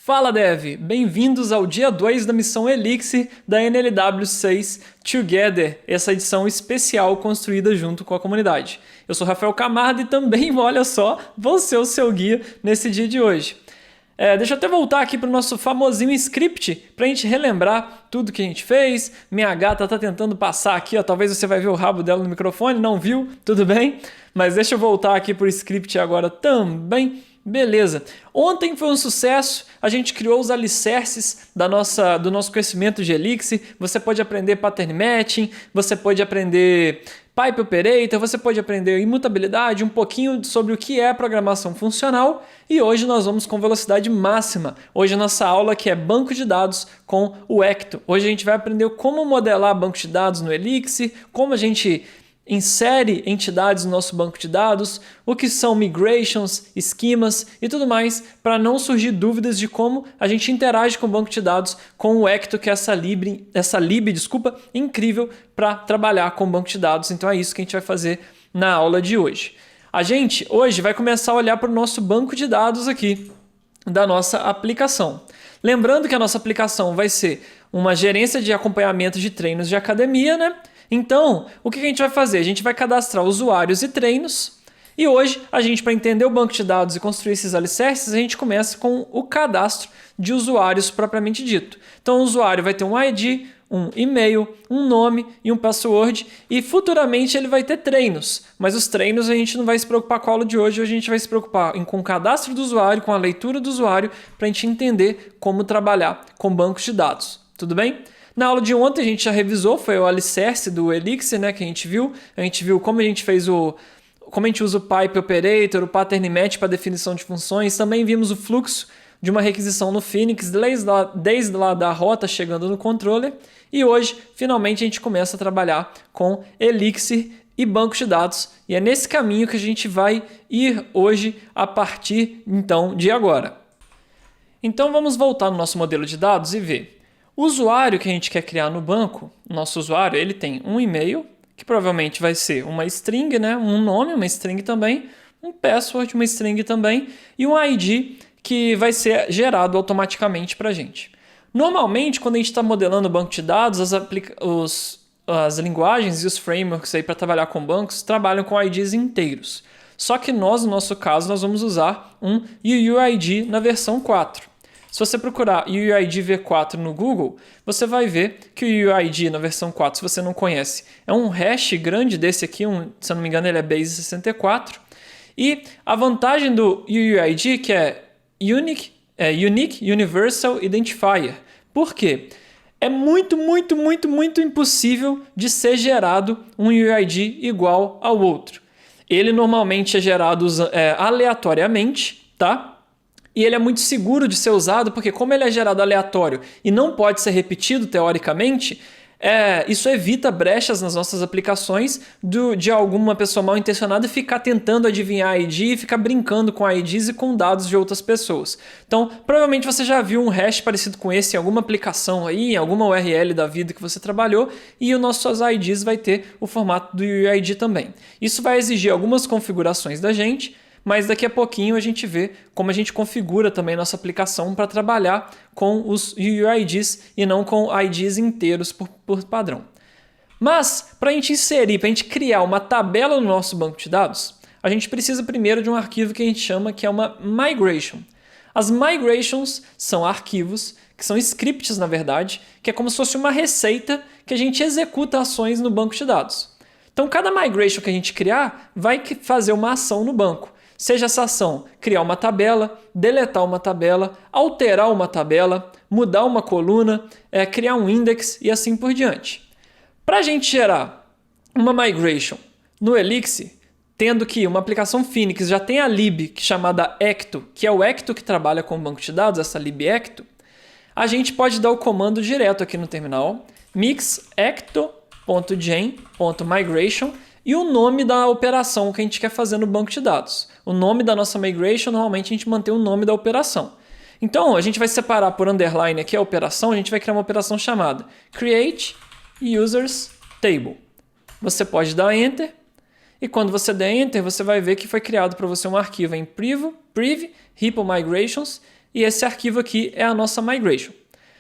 Fala Dev, bem-vindos ao dia 2 da missão Elixir da NLW6 Together, essa edição especial construída junto com a comunidade. Eu sou Rafael Camargo e também, olha só, vou ser o seu guia nesse dia de hoje. Deixa eu até voltar aqui para o nosso famosinho script para a gente relembrar tudo que a gente fez. Minha gata está tentando passar aqui, ó, talvez você vai ver o rabo dela no microfone, não viu? Tudo bem? Mas deixa eu voltar aqui para o script agora também. Beleza. Ontem foi um sucesso, a gente criou os alicerces do nosso conhecimento de Elixir. Você pode aprender pattern matching, você pode aprender pipe operator, você pode aprender imutabilidade, um pouquinho sobre o que é programação funcional. E hoje nós vamos com velocidade máxima. Hoje a nossa aula aqui é banco de dados com o Ecto. Hoje a gente vai aprender como modelar banco de dados no Elixir, como a gente insere entidades no nosso banco de dados, o que são migrations, esquemas e tudo mais, para não surgir dúvidas de como a gente interage com o banco de dados com o Ecto, que é essa lib incrível para trabalhar com o banco de dados. Então é isso que a gente vai fazer na aula de hoje. A gente hoje vai começar a olhar para o nosso banco de dados aqui da nossa aplicação. Lembrando que a nossa aplicação vai ser uma gerência de acompanhamento de treinos de academia, né? Então, o que a gente vai fazer? A gente vai cadastrar usuários e treinos. E hoje, para entender o banco de dados e construir esses alicerces, a gente começa com o cadastro de usuários propriamente dito. Então, o usuário vai ter um ID, um e-mail, um nome e um password. E futuramente ele vai ter treinos. Mas os treinos a gente não vai se preocupar com a aula de hoje. Hoje a gente vai se preocupar com o cadastro do usuário, com a leitura do usuário, para a gente entender como trabalhar com bancos de dados. Tudo bem? Na aula de ontem a gente já revisou, foi o alicerce do Elixir, né, que a gente viu. A gente viu como a gente fez como a gente usa o pipe operator, o pattern match para definição de funções. Também vimos o fluxo de uma requisição no Phoenix, desde lá da rota chegando no controller. E hoje, finalmente, a gente começa a trabalhar com Elixir e bancos de dados. E é nesse caminho que a gente vai ir hoje a partir, então, de agora. Então vamos voltar no nosso modelo de dados e ver. O usuário que a gente quer criar no banco, nosso usuário, ele tem um e-mail, que provavelmente vai ser uma string, né? Um nome, uma string também, um password, uma string também, e um ID que vai ser gerado automaticamente para a gente. Normalmente, quando a gente está modelando o banco de dados, as linguagens e os frameworks para trabalhar com bancos trabalham com IDs inteiros. Só que no nosso caso, nós vamos usar um UUID na versão 4. Se você procurar UUID V4 no Google, você vai ver que o UUID na versão 4, se você não conhece, é um hash grande desse aqui, se eu não me engano ele é base 64. E a vantagem do UUID que é Unique Universal Identifier. Por quê? É muito impossível de ser gerado um UUID igual ao outro. Ele normalmente é gerado aleatoriamente, tá? E ele é muito seguro de ser usado porque como ele é gerado aleatório e não pode ser repetido teoricamente, isso evita brechas nas nossas aplicações de alguma pessoa mal intencionada ficar tentando adivinhar ID e ficar brincando com IDs e com dados de outras pessoas. Então, provavelmente você já viu um hash parecido com esse em alguma aplicação aí, em alguma URL da vida que você trabalhou, e os nossos IDs vai ter o formato do UUID também. Isso vai exigir algumas configurações da gente, mas daqui a pouquinho a gente vê como a gente configura também nossa aplicação para trabalhar com os UUIDs e não com IDs inteiros por padrão. Mas, para a gente inserir, para a gente criar uma tabela no nosso banco de dados, a gente precisa primeiro de um arquivo que a gente chama que é uma migration. As migrations são arquivos, que são scripts na verdade, que é como se fosse uma receita que a gente executa ações no banco de dados. Então, cada migration que a gente criar vai fazer uma ação no banco. Seja essa ação criar uma tabela, deletar uma tabela, alterar uma tabela, mudar uma coluna, criar um index e assim por diante. Para a gente gerar uma migration no Elixir, tendo que uma aplicação Phoenix já tem a lib chamada Ecto, que é o Ecto que trabalha com o banco de dados, essa lib Ecto, a gente pode dar o comando direto aqui no terminal, mixecto.gen.migration, e o nome da operação que a gente quer fazer no banco de dados. O nome da nossa migration, normalmente a gente mantém o nome da operação. Então, a gente vai separar por underline aqui a operação, a gente vai criar uma operação chamada create users table. Você pode dar enter, e quando você der enter, você vai ver que foi criado para você um arquivo em priv, repo migrations, e esse arquivo aqui é a nossa migration.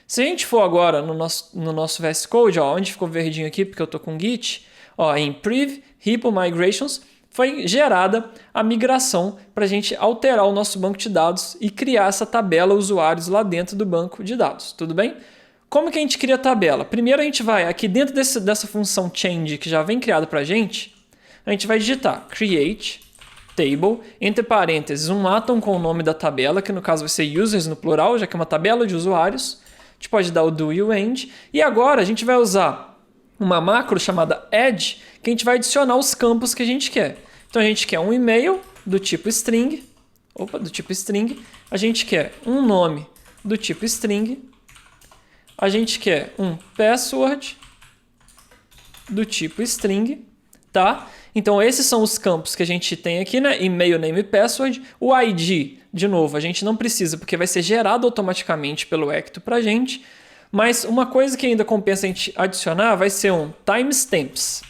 Se a gente for agora no nosso VS Code, ó, onde ficou verdinho aqui, porque eu estou com Git, ó, em Priv, Repo Migrations, foi gerada a migração para a gente alterar o nosso banco de dados e criar essa tabela usuários lá dentro do banco de dados, tudo bem? Como que a gente cria a tabela? Primeiro a gente vai aqui dentro dessa função change que já vem criada para a gente vai digitar create table, entre parênteses, um atom com o nome da tabela, que no caso vai ser users no plural, já que é uma tabela de usuários. A gente pode dar o do e o end. E agora a gente vai usar uma macro chamada add, que a gente vai adicionar os campos que a gente quer. Então a gente quer um e-mail do tipo string, a gente quer um nome do tipo string, a gente quer um password do tipo string, tá? Então esses são os campos que a gente tem aqui, né? E-mail, name e password. O ID, de novo, a gente não precisa porque vai ser gerado automaticamente pelo Ecto pra gente. Mas uma coisa que ainda compensa a gente adicionar vai ser um timestamps.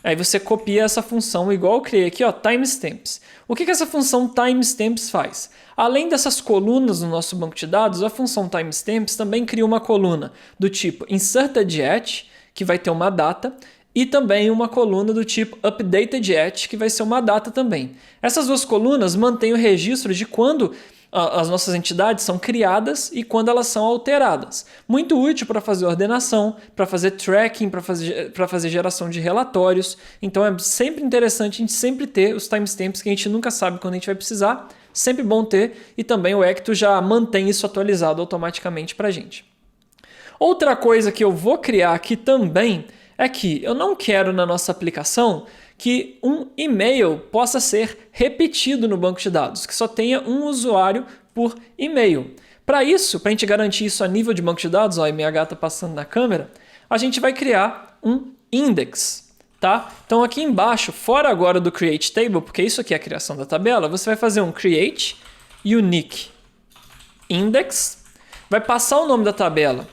Aí você copia essa função igual eu criei aqui, ó, timestamps. O que essa função timestamps faz? Além dessas colunas no nosso banco de dados, a função timestamps também cria uma coluna do tipo inserted@, que vai ter uma data, e também uma coluna do tipo updated@, que vai ser uma data também. Essas duas colunas mantêm o registro de quando as nossas entidades são criadas e quando elas são alteradas. Muito útil para fazer ordenação, para fazer tracking, para fazer geração de relatórios. Então é sempre interessante a gente sempre ter os timestamps que a gente nunca sabe quando a gente vai precisar. Sempre bom ter, e também o Ecto já mantém isso atualizado automaticamente para a gente. Outra coisa que eu vou criar aqui também é que eu não quero na nossa aplicação que um e-mail possa ser repetido no banco de dados, que só tenha um usuário por e-mail. Para isso, para a gente garantir isso a nível de banco de dados, ó, a MH está passando na câmera, a gente vai criar um index. Tá? Então aqui embaixo, fora agora do create table, porque isso aqui é a criação da tabela, você vai fazer um create unique index, vai passar o nome da tabela,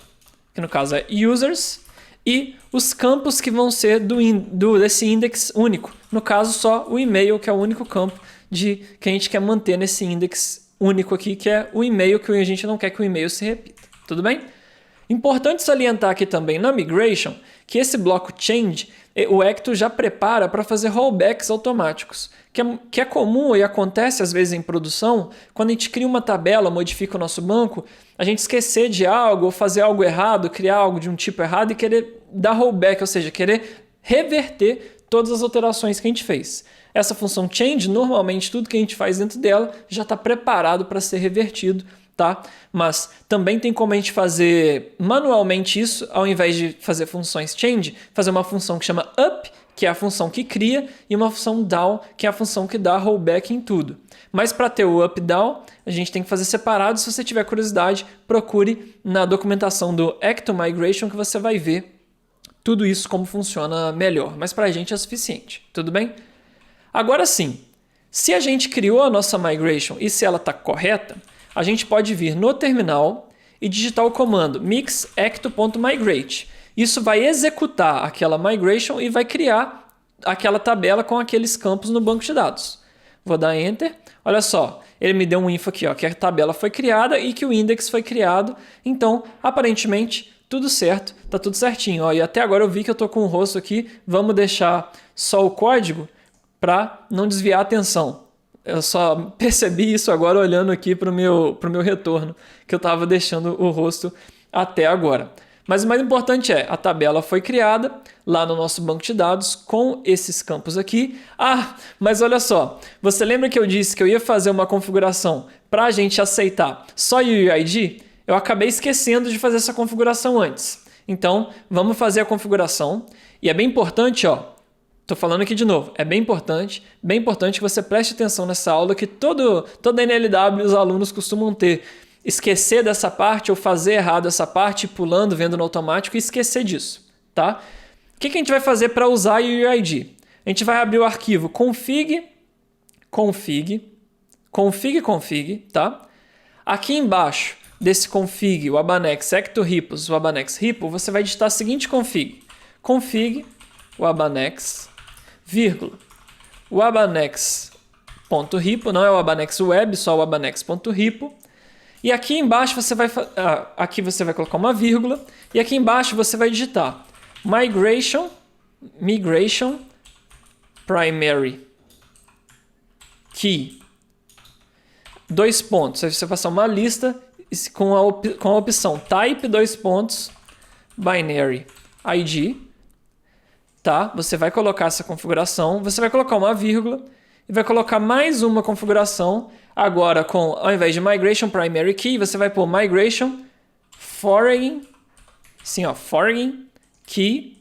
que no caso é users, e os campos que vão ser desse index único. No caso, só o e-mail, que é o único campo que a gente quer manter nesse index único aqui, que é o e-mail, que a gente não quer que o e-mail se repita. Tudo bem? Importante salientar aqui também na migration que esse bloco change, o Ecto já prepara para fazer rollbacks automáticos, que é comum e acontece às vezes em produção, quando a gente cria uma tabela, modifica o nosso banco, a gente esquecer de algo ou fazer algo errado, criar algo de um tipo errado e querer dar rollback, ou seja, querer reverter todas as alterações que a gente fez. Essa função change, normalmente tudo que a gente faz dentro dela já está preparado para ser revertido, tá? Mas também tem como a gente fazer manualmente isso, ao invés de fazer funções change, fazer uma função que chama up, que é a função que cria, e uma função down, que é a função que dá rollback em tudo. Mas para ter o up down, a gente tem que fazer separado. Se você tiver curiosidade, procure na documentação do Ecto Migration que você vai ver tudo isso como funciona melhor. Mas para a gente é suficiente, tudo bem? Agora sim, se a gente criou a nossa migration e se ela está correta, a gente pode vir no terminal e digitar o comando mix_ecto.migrate. Isso vai executar aquela migration e vai criar aquela tabela com aqueles campos no banco de dados. Vou dar Enter. Olha só, ele me deu um info aqui, ó, que a tabela foi criada e que o index foi criado. Então, aparentemente, tudo certo, tá tudo certinho. Ó, e até agora eu vi que eu estou com o rosto aqui. Vamos deixar só o código para não desviar a atenção. Eu só percebi isso agora olhando aqui para o meu retorno, que eu estava deixando o rosto até agora. Mas o mais importante é, a tabela foi criada lá no nosso banco de dados com esses campos aqui. Ah, mas olha só, você lembra que eu disse que eu ia fazer uma configuração para a gente aceitar só UUID? Eu acabei esquecendo de fazer essa configuração antes. Então, vamos fazer a configuração. E é bem importante, ó, estou falando aqui de novo, é bem importante que você preste atenção nessa aula que toda NLW os alunos costumam ter. Esquecer dessa parte ou fazer errado essa parte, pulando, vendo no automático e esquecer disso, tá? O que a gente vai fazer para usar o UUID? A gente vai abrir o arquivo config, tá? Aqui embaixo desse config, o Abanex Ecto Repos, o Abanex Repo, você vai digitar a seguinte config, o Abanex, vírgula, o Abanex.repo, não é o Abanex Web, só o Abanex.repo. E aqui embaixo aqui você vai colocar uma vírgula e aqui embaixo você vai digitar migration primary key. 2 pontos. Aí você vai passar uma lista com a opção type 2 pontos binary ID. Tá? Você vai colocar essa configuração, você vai colocar uma vírgula e vai colocar mais uma configuração. Agora, ao invés de migration primary key, você vai pôr migration foreign, sim, ó, foreign key,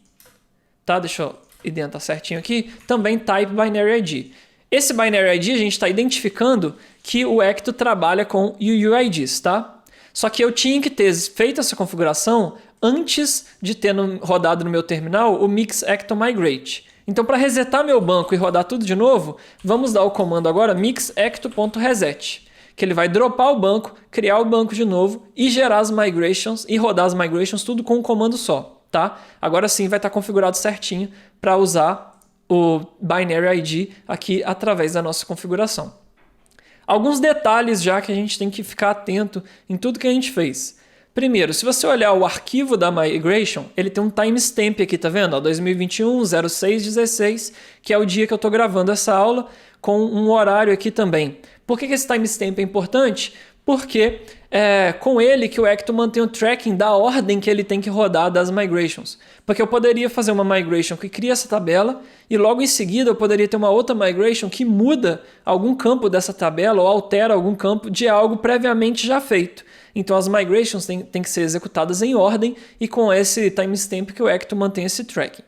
tá? Deixa eu identar certinho aqui. Também type binary ID. Esse binary ID a gente está identificando que o Ecto trabalha com UUIDs, tá? Só que eu tinha que ter feito essa configuração antes de ter rodado no meu terminal o mix ecto migrate. Então, para resetar meu banco e rodar tudo de novo, vamos dar o comando agora mix ecto.reset, que ele vai dropar o banco, criar o banco de novo e gerar as migrations e rodar as migrations tudo com um comando só, tá? Agora sim vai estar configurado certinho para usar o binary ID aqui através da nossa configuração. Alguns detalhes já que a gente tem que ficar atento em tudo que a gente fez. Primeiro, se você olhar o arquivo da migration, ele tem um timestamp aqui, tá vendo? 2021-06-16, que é o dia que eu estou gravando essa aula, com um horário aqui também. Por que esse timestamp é importante? Porque é com ele que o Ecto mantém o tracking da ordem que ele tem que rodar das migrations. Porque eu poderia fazer uma migration que cria essa tabela e logo em seguida eu poderia ter uma outra migration que muda algum campo dessa tabela ou altera algum campo de algo previamente já feito. Então as migrations têm que ser executadas em ordem e com esse timestamp que o Ecto mantém esse tracking.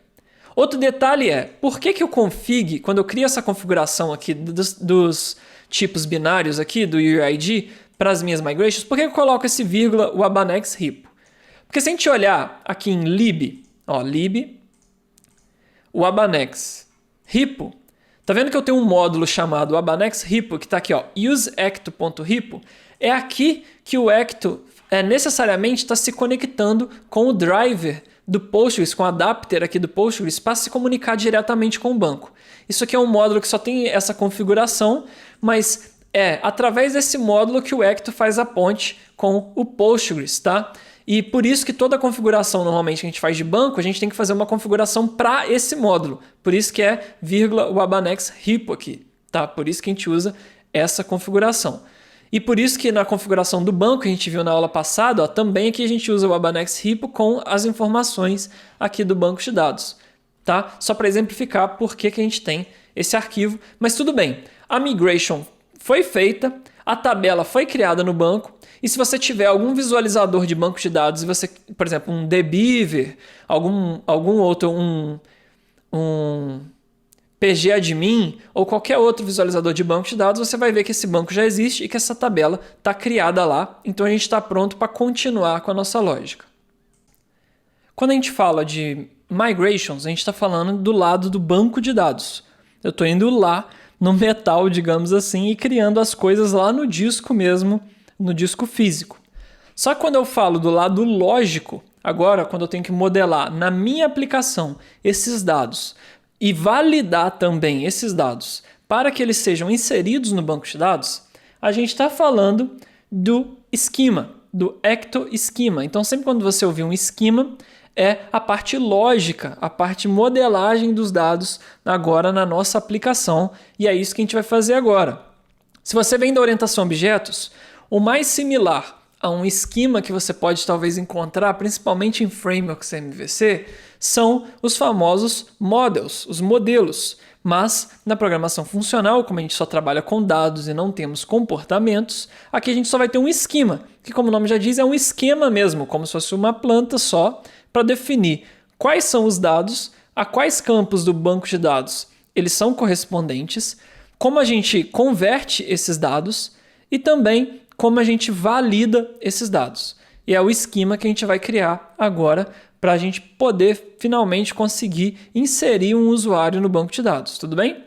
Outro detalhe é, por que o config, quando eu crio essa configuração aqui dos tipos binários aqui do UUID para as minhas migrations, por que eu coloco esse vírgula, o Abanex Repo? Porque se a gente olhar aqui em lib, o Abanex Repo, tá vendo que eu tenho um módulo chamado Abanex Repo, que está aqui, useEcto.repo, é aqui que o Ecto necessariamente está se conectando com o driver do Postgres, com o adapter aqui do Postgres, para se comunicar diretamente com o banco. Isso aqui é um módulo que só tem essa configuração, mas é através desse módulo que o Ecto faz a ponte com o Postgres, tá? E por isso que toda a configuração normalmente que a gente faz de banco, a gente tem que fazer uma configuração para esse módulo. Por isso que é vírgula o Abanex Repo aqui, tá? Por isso que a gente usa essa configuração. E por isso que na configuração do banco que a gente viu na aula passada, também aqui a gente usa o Abanex Repo com as informações aqui do banco de dados, tá? Só para exemplificar por que a gente tem esse arquivo. Mas tudo bem, a migration foi feita, a tabela foi criada no banco, e se você tiver algum visualizador de banco de dados, e você, por exemplo, um dbeaver, algum outro, um pgadmin ou qualquer outro visualizador de banco de dados, você vai ver que esse banco já existe e que essa tabela está criada lá. Então a gente está pronto para continuar com a nossa lógica. Quando a gente fala de migrations, a gente está falando do lado do banco de dados. Eu estou indo lá no metal, digamos assim, e criando as coisas lá no disco mesmo, no disco físico. Só que quando eu falo do lado lógico, agora quando eu tenho que modelar na minha aplicação esses dados e validar também esses dados para que eles sejam inseridos no banco de dados, a gente está falando do esquema, do Ecto Schema. Então sempre quando você ouvir um esquema, é a parte lógica, a parte modelagem dos dados agora na nossa aplicação, e é isso que a gente vai fazer agora. Se você vem da orientação a objetos, o mais similar a um esquema que você pode talvez encontrar, principalmente em frameworks MVC, são os famosos models, os modelos. Mas na programação funcional, como a gente só trabalha com dados e não temos comportamentos, aqui a gente só vai ter um esquema, que como o nome já diz, é um esquema mesmo, como se fosse uma planta só, para definir quais são os dados, a quais campos do banco de dados eles são correspondentes, como a gente converte esses dados e também como a gente valida esses dados. E é o esquema que a gente vai criar agora para a gente poder finalmente conseguir inserir um usuário no banco de dados, tudo bem?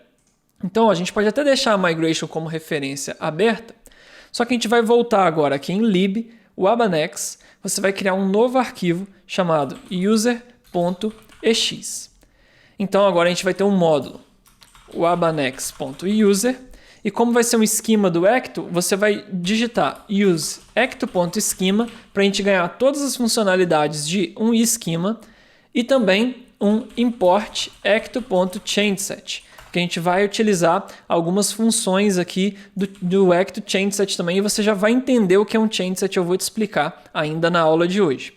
Então a gente pode até deixar a migration como referência aberta, só que a gente vai voltar agora aqui em lib, o Abanex, você vai criar um novo arquivo chamado user.ex. Então agora a gente vai ter um módulo, o abanex.user, E como vai ser um esquema do Ecto, você vai digitar use ecto.schema para a gente ganhar todas as funcionalidades de um esquema e também um import ecto.changeset, que a gente vai utilizar algumas funções aqui do Ecto Changeset também, e você já vai entender o que é um changeset, eu vou te explicar ainda na aula de hoje.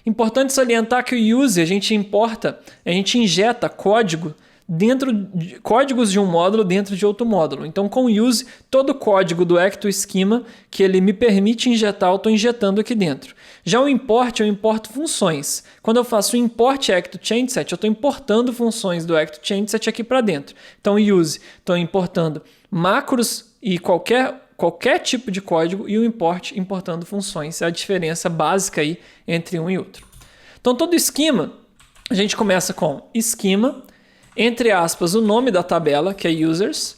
Importante salientar que o use a gente injeta códigos de um módulo dentro de outro módulo. Então, com o use, todo o código do Ecto Schema que ele me permite injetar, eu estou injetando aqui dentro. Já o import, eu importo funções. Quando eu faço o import Ecto Changeset, eu estou importando funções do Ecto Changeset aqui para dentro. Então, o use, estou importando macros e qualquer tipo de código, e o import importando funções. É a diferença básica aí entre um e outro. Então, todo esquema, a gente começa com esquema, entre aspas, o nome da tabela, que é users,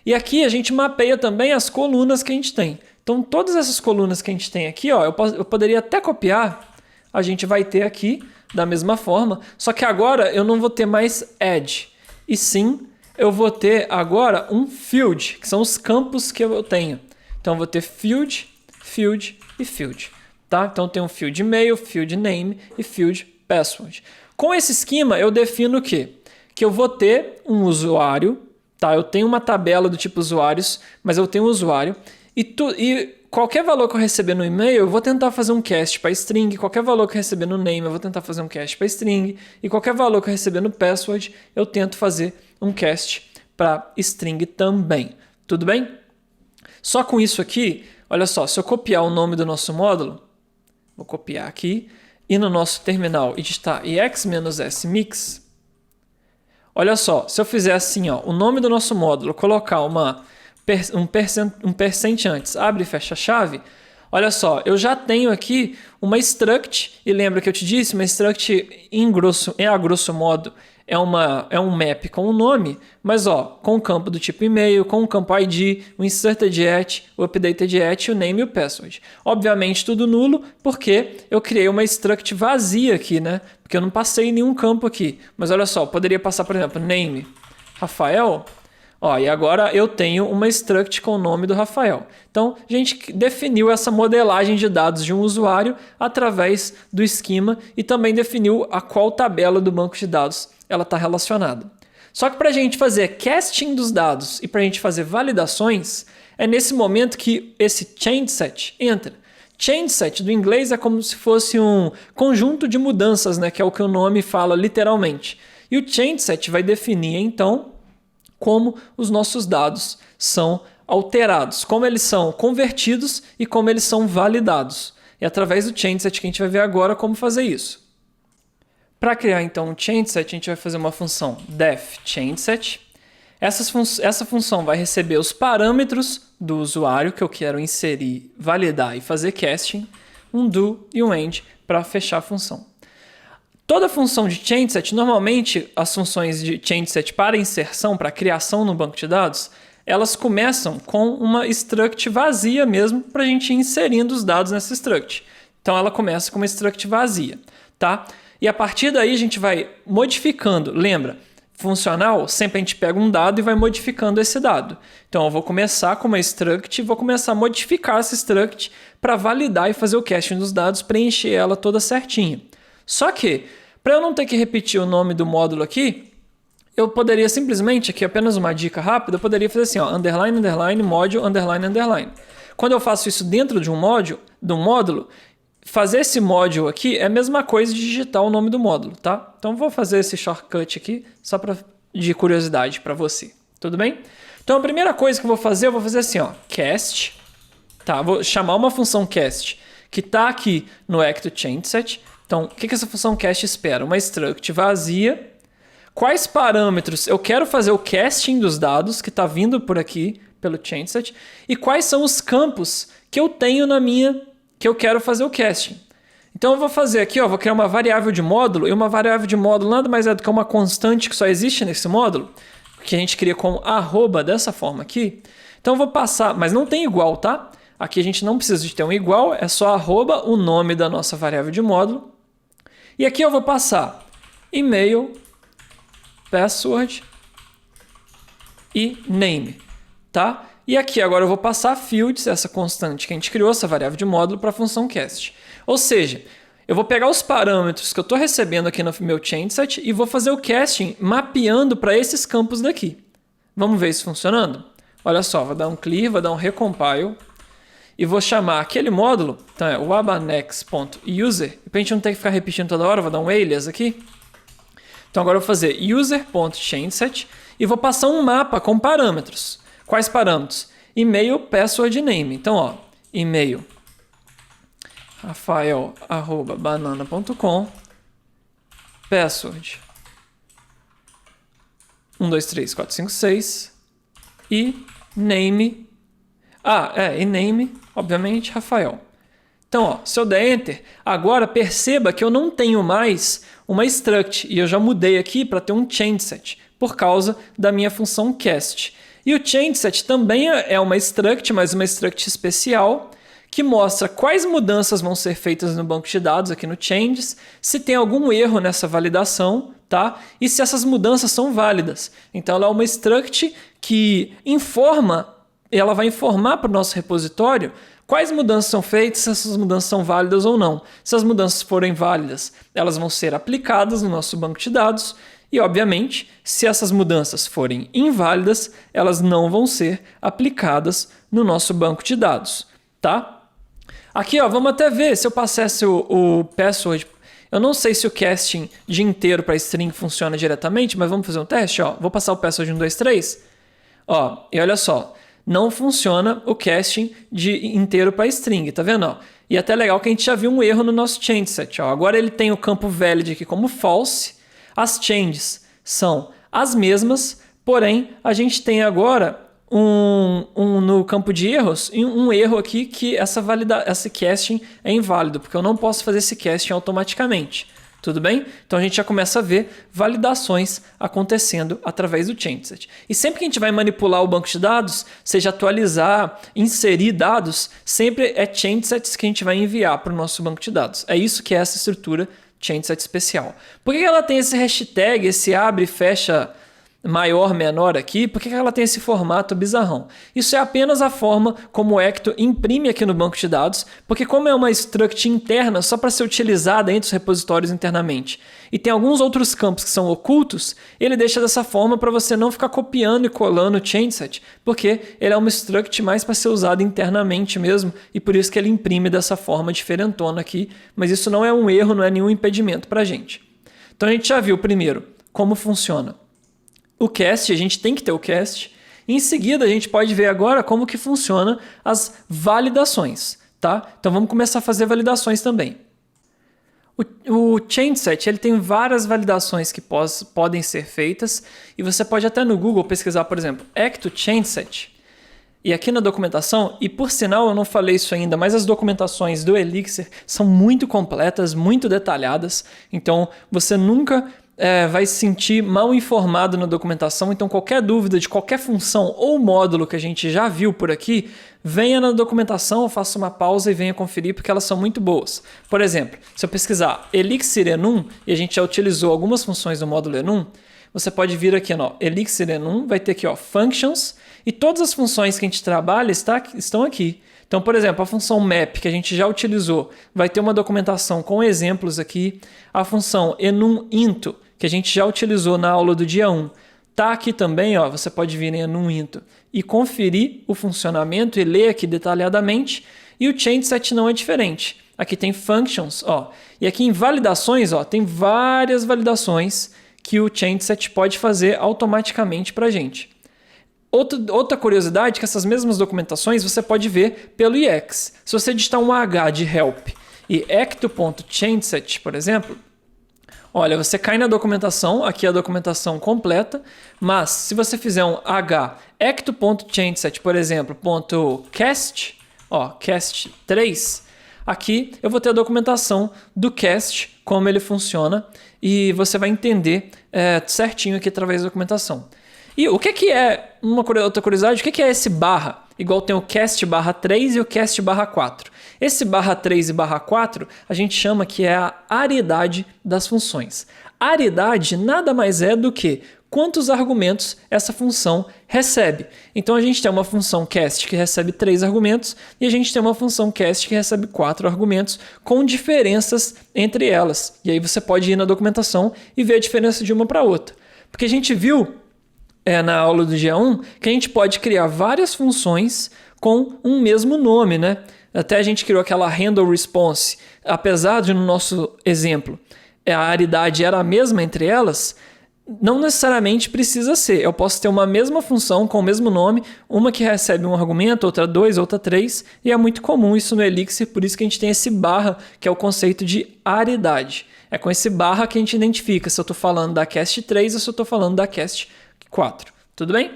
e aqui a gente mapeia também as colunas que a gente tem. Então, todas essas colunas que a gente tem aqui, ó, eu poderia até copiar, a gente vai ter aqui da mesma forma, só que agora eu não vou ter mais add, e sim eu vou ter agora um field, que são os campos que eu tenho. Então, eu vou ter field, field e field. Tá? Então, eu tenho um field e-mail, field name e field password. Com esse esquema, eu defino o quê? Que eu vou ter um usuário, tá? Eu tenho uma tabela do tipo usuários, mas eu tenho um usuário, e qualquer valor que eu receber no e-mail, eu vou tentar fazer um cast para string, qualquer valor que eu receber no name, eu vou tentar fazer um cast para string, e qualquer valor que eu receber no password, eu tento fazer um cast para string também. Tudo bem? Só com isso aqui, olha só, se eu copiar o nome do nosso módulo, vou copiar aqui, e no nosso terminal e digitar ex-s mix, olha só, se eu fizer assim, ó, o nome do nosso módulo, colocar um percent antes, abre e fecha a chave, olha só, eu já tenho aqui uma struct, e lembra que eu te disse, uma struct a grosso modo é um map com o nome, mas ó, com o campo do tipo e-mail, com o campo ID, o inserted at, o updated at, o name e o password. Obviamente tudo nulo, porque eu criei uma struct vazia aqui, né? Porque eu não passei nenhum campo aqui. Mas olha só, eu poderia passar, por exemplo, name Rafael, ó, e agora eu tenho uma struct com o nome do Rafael. Então, a gente definiu essa modelagem de dados de um usuário através do esquema e também definiu a qual tabela do banco de dados ela está relacionada. Só que para a gente fazer casting dos dados e para a gente fazer validações, é nesse momento que esse changeset entra. Changeset do inglês é como se fosse um conjunto de mudanças, né, que é o que o nome fala literalmente. E o changeset vai definir, então, como os nossos dados são alterados, como eles são convertidos e como eles são validados. É através do changeset que a gente vai ver agora como fazer isso. Para criar então um changeset, a gente vai fazer uma função def changeset. Essa função vai receber os parâmetros do usuário que eu quero inserir, validar e fazer casting, um do e um end para fechar a função. Toda função de changeset, normalmente as funções de changeset para inserção, para criação no banco de dados, elas começam com uma struct vazia mesmo para a gente ir inserindo os dados nessa struct. Então ela começa com uma struct vazia, tá? E a partir daí a gente vai modificando. Lembra, funcional, sempre a gente pega um dado e vai modificando esse dado. Então eu vou começar com uma struct e vou começar a modificar essa struct para validar e fazer o casting dos dados, preencher ela toda certinha. Só que, para eu não ter que repetir o nome do módulo aqui, eu poderia simplesmente, aqui apenas uma dica rápida, eu poderia fazer assim, ó, underline, underline, módulo, underline, underline. Quando eu faço isso dentro de um módulo, fazer esse módulo aqui é a mesma coisa de digitar o nome do módulo, tá? Então vou fazer esse shortcut aqui, só de curiosidade para você, tudo bem? Então a primeira coisa que eu vou fazer assim, ó, cast, tá? Vou chamar uma função cast que está aqui no Ecto Changeset. Então, o que essa função cast espera? Uma struct vazia. Quais parâmetros eu quero fazer o casting dos dados que está vindo por aqui pelo changeset e quais são os campos que eu tenho que eu quero fazer o casting. Então eu vou fazer aqui, ó, vou criar uma variável de módulo, e uma variável de módulo nada mais é do que uma constante que só existe nesse módulo, que a gente cria como arroba dessa forma aqui. Então eu vou passar, mas não tem igual, tá? Aqui a gente não precisa de ter um igual, é só arroba o nome da nossa variável de módulo. E aqui eu vou passar e-mail, password e name. tá? E aqui agora eu vou passar fields, essa constante que a gente criou, essa variável de módulo, para a função cast. Ou seja, eu vou pegar os parâmetros que eu estou recebendo aqui no meu changeset e vou fazer o casting mapeando para esses campos daqui. Vamos ver isso funcionando? Olha só, vou dar um clear, vou dar um recompile e vou chamar aquele módulo, então é o abanex.user, para a gente não ter que ficar repetindo toda hora, vou dar um alias aqui. Então agora eu vou fazer user.changeset e vou passar um mapa com parâmetros. Quais parâmetros? E-mail, password e name. Então, ó, e-mail rafael@banana.com, password 123456 e name, e name, obviamente, Rafael. Então, ó, se eu der Enter, agora perceba que eu não tenho mais uma struct e eu já mudei aqui para ter um changeset por causa da minha função cast. E o changeset também é uma struct, mas uma struct especial que mostra quais mudanças vão ser feitas no banco de dados aqui no changes, se tem algum erro nessa validação, tá? E se essas mudanças são válidas. Então ela é uma struct que ela vai informar para o nosso repositório quais mudanças são feitas, se essas mudanças são válidas ou não. Se as mudanças forem válidas, elas vão ser aplicadas no nosso banco de dados e, obviamente, se essas mudanças forem inválidas, elas não vão ser aplicadas no nosso banco de dados, tá? Aqui, ó, vamos até ver se eu passasse o password. Eu não sei se o casting de inteiro para string funciona diretamente, mas vamos fazer um teste. Ó. Vou passar o password 123. Ó, e olha só, não funciona o casting de inteiro para string, tá vendo? Ó? E até legal que a gente já viu um erro no nosso changeset. Ó. Agora ele tem o campo valid aqui como false. As changes são as mesmas, porém a gente tem agora no campo de erros, um erro aqui que esse casting é inválido, porque eu não posso fazer esse casting automaticamente. Tudo bem? Então a gente já começa a ver validações acontecendo através do changeset. E sempre que a gente vai manipular o banco de dados, seja atualizar, inserir dados, sempre é changesets que a gente vai enviar para o nosso banco de dados. É isso que é essa estrutura changeset especial. Por que ela tem esse hashtag, esse abre e fecha maior, menor aqui? Por que ela tem esse formato bizarrão? Isso é apenas a forma como o Ecto imprime aqui no banco de dados, porque como é uma struct interna, só para ser utilizada entre os repositórios internamente, e tem alguns outros campos que são ocultos, ele deixa dessa forma para você não ficar copiando e colando o changeset, porque ele é uma struct mais para ser usado internamente mesmo, e por isso que ele imprime dessa forma diferentona aqui, mas isso não é um erro, não é nenhum impedimento para a gente. Então a gente já viu primeiro como funciona o cast, a gente tem que ter o cast. Em seguida, a gente pode ver agora como que funciona as validações, tá? Então vamos começar a fazer validações também. O changeset ele tem várias validações que podem ser feitas e você pode até no Google pesquisar, por exemplo, Ecto changeset. E aqui na documentação, e por sinal eu não falei isso ainda, mas as documentações do Elixir são muito completas, muito detalhadas, então você nunca vai se sentir mal informado na documentação, então qualquer dúvida de qualquer função ou módulo que a gente já viu por aqui, venha na documentação, faça uma pausa e venha conferir, porque elas são muito boas. Por exemplo, se eu pesquisar Elixir enum, e a gente já utilizou algumas funções do módulo enum, você pode vir aqui no Elixir enum, vai ter aqui ó, functions, e todas as funções que a gente trabalha estão aqui. Então, por exemplo, a função map, que a gente já utilizou, vai ter uma documentação com exemplos aqui. A função enum_into, que a gente já utilizou na aula do dia 1, está aqui também. Ó, você pode vir em enum_into e conferir o funcionamento e ler aqui detalhadamente. E o changeset não é diferente. Aqui tem functions, ó, e aqui em validações, ó, tem várias validações que o changeset pode fazer automaticamente para a gente. Outra curiosidade é que essas mesmas documentações você pode ver pelo IX. Se você digitar um H de help e ecto.changeset, por exemplo, olha, você cai na documentação, aqui é a documentação completa, mas se você fizer um H ecto.changeset, por exemplo, .cast, ó, cast 3, aqui eu vou ter a documentação do cast, como ele funciona, e você vai entender certinho aqui através da documentação. E o que é, outra curiosidade, o que é esse barra? Igual tem o cast barra 3 e o cast barra 4. Esse barra 3 e barra 4 a gente chama que é a aridade das funções. Aridade nada mais é do que quantos argumentos essa função recebe. Então a gente tem uma função cast que recebe 3 argumentos e a gente tem uma função cast que recebe 4 argumentos com diferenças entre elas. E aí você pode ir na documentação e ver a diferença de uma para outra. Porque a gente viu na aula do dia 1 que a gente pode criar várias funções com um mesmo nome, né? Até a gente criou aquela handle response. Apesar de no nosso exemplo a aridade era a mesma entre elas, não necessariamente precisa ser. Eu posso ter uma mesma função com o mesmo nome, uma que recebe um argumento, outra 2, outra 3, e é muito comum isso no Elixir, por isso que a gente tem esse barra, que é o conceito de aridade. É com esse barra que a gente identifica se eu estou falando da cast 3 ou se eu estou falando da cast 4. Tudo bem?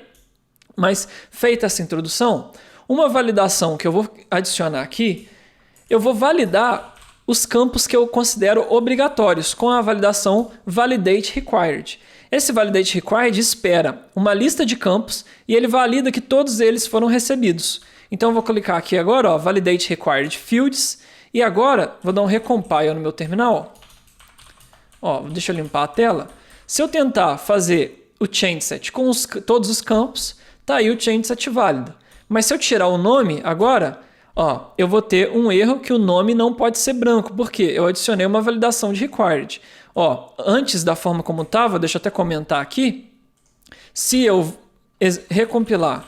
Mas feita essa introdução, uma validação que eu vou adicionar aqui, eu vou validar os campos que eu considero obrigatórios com a validação validate required. Esse validate required espera uma lista de campos e ele valida que todos eles foram recebidos. Então eu vou clicar aqui agora, validate required fields, e agora vou dar um recompile no meu terminal. Deixa eu limpar a tela. Se eu tentar fazer o changeset com todos os campos, tá aí o changeset válido. Mas se eu tirar o nome agora, eu vou ter um erro que o nome não pode ser branco. Por quê? Eu adicionei uma validação de required. Antes da forma como estava, deixa eu até comentar aqui. Se eu recompilar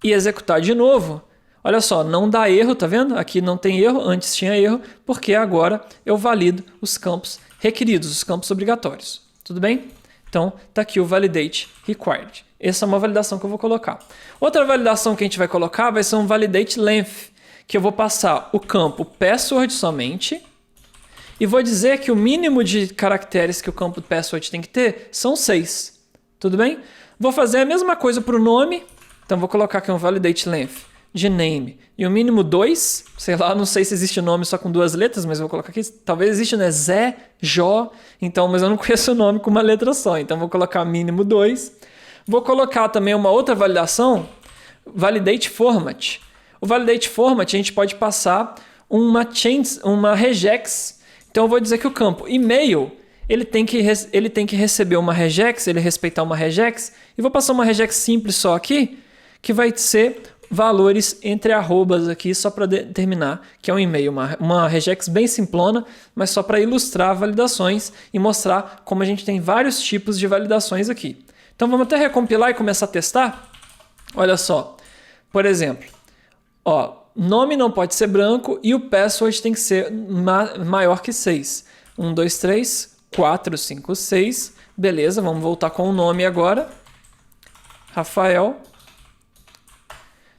e executar de novo, olha só, não dá erro, tá vendo? Aqui não tem erro, antes tinha erro, porque agora eu valido os campos requeridos, os campos obrigatórios. Tudo bem? Então, tá aqui o validate required. Essa é uma validação que eu vou colocar. Outra validação que a gente vai colocar vai ser um validate length, que eu vou passar o campo password somente e vou dizer que o mínimo de caracteres que o campo password tem que ter são 6. Tudo bem? Vou fazer a mesma coisa para o nome. Então, vou colocar aqui um validate length de name e o mínimo 2. Sei lá, não sei se existe nome só com 2 letras, mas eu vou colocar aqui. Talvez exista, né? Zé, Jó. Então, mas eu não conheço o nome com uma letra só. Então, vou colocar mínimo 2. Vou colocar também uma outra validação, validate format. O validate format a gente pode passar uma regex. Então eu vou dizer que o campo e-mail ele tem que receber uma regex, ele respeitar uma regex, e vou passar uma regex simples só aqui, que vai ser valores entre arrobas aqui, só para determinar que é um e-mail, uma regex bem simplona, mas só para ilustrar validações e mostrar como a gente tem vários tipos de validações aqui. Então vamos até recompilar e começar a testar. Olha só, por exemplo, nome não pode ser branco e o password tem que ser maior que 6. 1, 2, 3, 4, 5, 6. Beleza, vamos voltar com o nome agora. Rafael.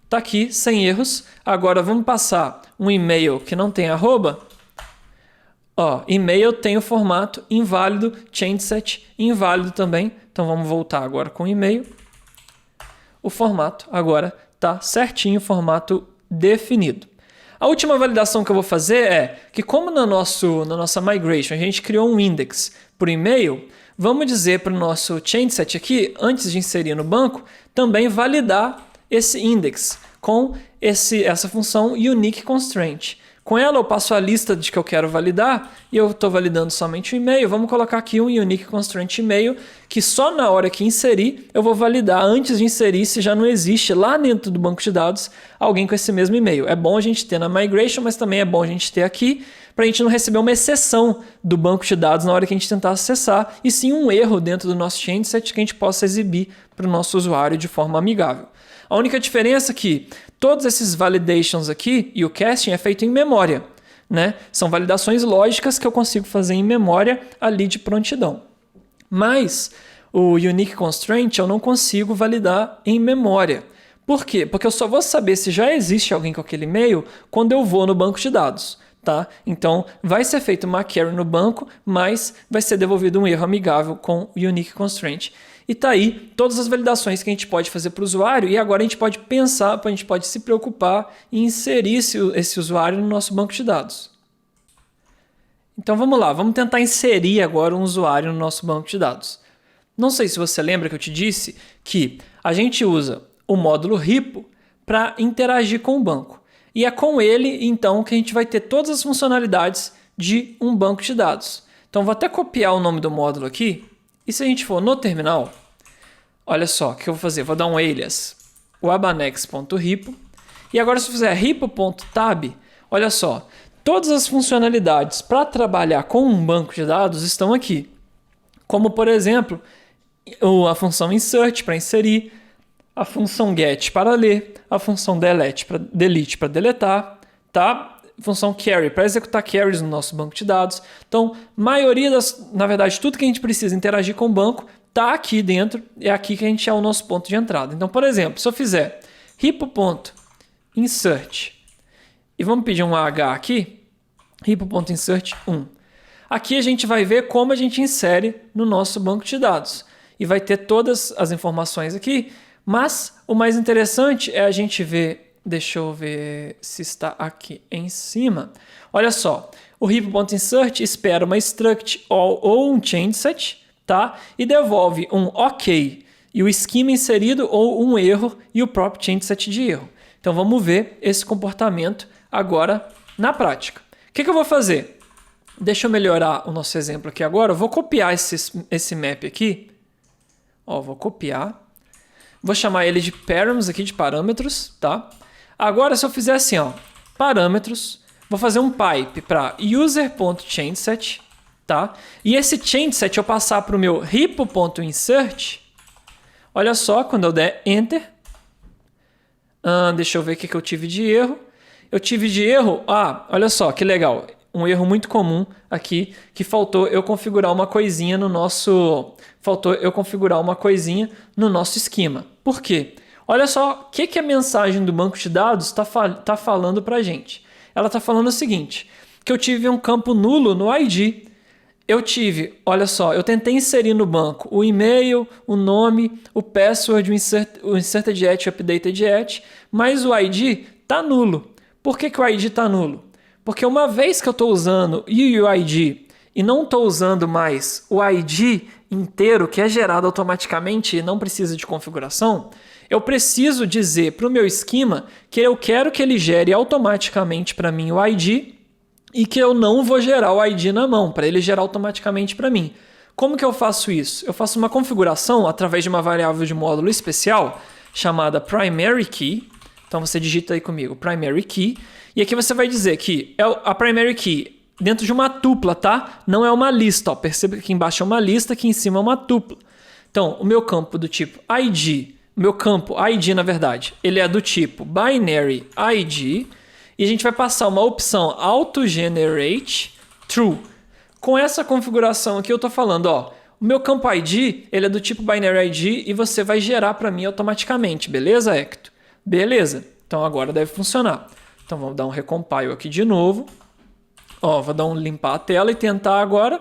Tá aqui, sem erros. Agora vamos passar um e-mail que não tem arroba. E-mail tem o formato inválido, changeset inválido também. Então vamos voltar agora com o e-mail. O formato agora está certinho, o formato definido. A última validação que eu vou fazer é que como na nossa migration a gente criou um index por e-mail, vamos dizer para o nosso changeset aqui, antes de inserir no banco, também validar esse index com essa função unique constraint. Com ela eu passo a lista de que eu quero validar e eu estou validando somente o e-mail. Vamos colocar aqui um unique constraint e-mail que só na hora que inserir eu vou validar antes de inserir se já não existe lá dentro do banco de dados alguém com esse mesmo e-mail. É bom a gente ter na migration, mas também é bom a gente ter aqui para a gente não receber uma exceção do banco de dados na hora que a gente tentar acessar e sim um erro dentro do nosso changeset que a gente possa exibir para o nosso usuário de forma amigável. A única diferença é que todos esses validations aqui e o casting é feito em memória, né? São validações lógicas que eu consigo fazer em memória ali de prontidão. Mas o unique constraint eu não consigo validar em memória. Por quê? Porque eu só vou saber se já existe alguém com aquele e-mail quando eu vou no banco de dados. Tá? Então, vai ser feito uma query no banco, mas vai ser devolvido um erro amigável com o unique constraint. E tá aí todas as validações que a gente pode fazer para o usuário e agora a gente pode pensar, a gente pode se preocupar em inserir esse usuário no nosso banco de dados. Então vamos lá, vamos tentar inserir agora um usuário no nosso banco de dados. Não sei se você lembra que eu te disse que a gente usa o módulo Repo para interagir com o banco. E é com ele, então, que a gente vai ter todas as funcionalidades de um banco de dados. Então vou até copiar o nome do módulo aqui. E se a gente for no terminal, olha só, o que eu vou fazer? Vou dar um alias wabanex.repo. E agora se eu fizer repo.tab, olha só, todas as funcionalidades para trabalhar com um banco de dados estão aqui. Como, por exemplo, a função insert para inserir, a função get para ler, a função delete para deletar, tá? A função carry para executar carries no nosso banco de dados. Então, na verdade, tudo que a gente precisa interagir com o banco está aqui dentro, é aqui que a gente é o nosso ponto de entrada. Então, por exemplo, se eu fizer repo.insert e vamos pedir um H aqui, repo.insert 1. Aqui a gente vai ver como a gente insere no nosso banco de dados. E vai ter todas as informações aqui, mas o mais interessante é a gente ver, deixa eu ver se está aqui em cima. Olha só, o repo.insert espera uma struct ou um changeset, tá? E devolve um OK e o esquema inserido ou um erro e o próprio changeset de erro. Então vamos ver esse comportamento agora na prática. O que eu vou fazer? Deixa eu melhorar o nosso exemplo aqui agora. Eu vou copiar esse map aqui. Ó, vou copiar. Vou chamar ele de params aqui, de parâmetros, tá? Agora, se eu fizer assim, ó, parâmetros, vou fazer um pipe para user.changeset, tá? E esse changeset eu passar para o meu repo.insert. Olha só, quando eu der enter, deixa eu ver o que eu tive de erro. Eu tive de erro, olha só, que legal. Um erro muito comum aqui, que faltou eu configurar uma coisinha no nosso esquema. Por quê? Olha só o que a mensagem do banco de dados está falando para a gente. Ela está falando o seguinte, que eu tive um campo nulo no ID. Olha só, eu tentei inserir no banco o e-mail, o nome, o password, o inserted at, o updated at, mas o ID está nulo. Por que o ID está nulo? Porque uma vez que eu estou usando o UID e não estou usando mais o ID inteiro, que é gerado automaticamente e não precisa de configuração, eu preciso dizer para o meu esquema que eu quero que ele gere automaticamente para mim o ID e que eu não vou gerar o ID na mão, para ele gerar automaticamente para mim. Como que eu faço isso? Eu faço uma configuração através de uma variável de módulo especial chamada primary key. Então você digita aí comigo, primary key. E aqui você vai dizer que a primary key dentro de uma tupla, tá? Não é uma lista, ó. Perceba que aqui embaixo é uma lista, aqui em cima é uma tupla. Então, o meu campo do tipo ID, meu campo ID, na verdade, ele é do tipo binary ID, e a gente vai passar uma opção auto-generate true. Com essa configuração aqui eu tô falando, ó, o meu campo ID, ele é do tipo binary ID e você vai gerar para mim automaticamente, beleza, Hector? Beleza, então agora deve funcionar. Então vamos dar um recompile aqui de novo. Ó, vou dar um limpar a tela e tentar agora.